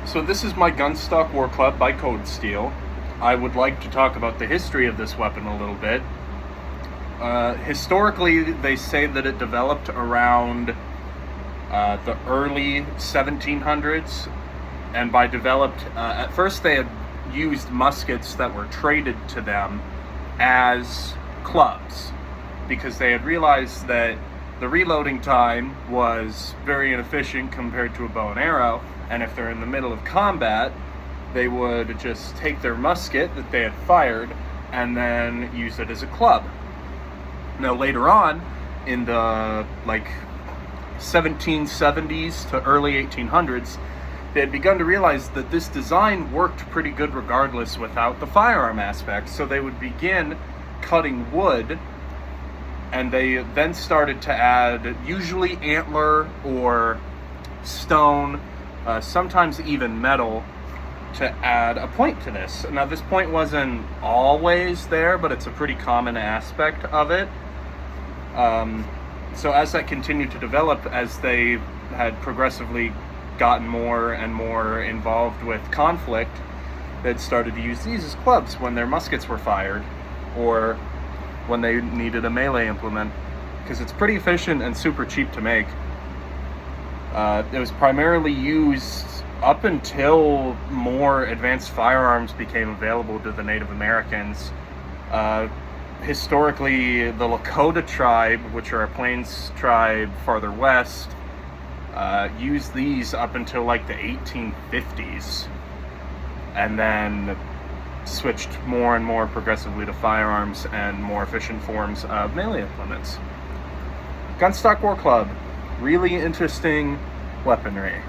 So this is my gunstock warclub by Coldsteel. I would like to talk about the history of this weapon a little bit. Historically, they say that it developed around the early 1700s, and by developed, at first they had used muskets that were traded to them as clubs, because they had realized that the reloading time was very inefficient compared to a bow and arrow, and if they're in the middle of combat, they would just take their musket that they had fired and then use it as a club. Now later on, in the 1770s to early 1800s, they had begun to realize that this design worked pretty good regardless without the firearm aspect, so they would begin cutting wood, and they then started to add usually antler or stone, sometimes even metal, to add a point to this. Now this point wasn't always there, but it's a pretty common aspect of it. So as that continued to develop, as they had progressively gotten more and more involved with conflict, they'd started to use these as clubs when their muskets were fired, or when they needed a melee implement, because it's pretty efficient and super cheap to make. It was primarily used up until more advanced firearms became available to the Native Americans. Historically, the Lakota tribe, which are a plains tribe farther west, used these up until like the 1850s, and then switched more and more progressively to firearms and more efficient forms of melee implements. Gunstock Warclub, really interesting weaponry.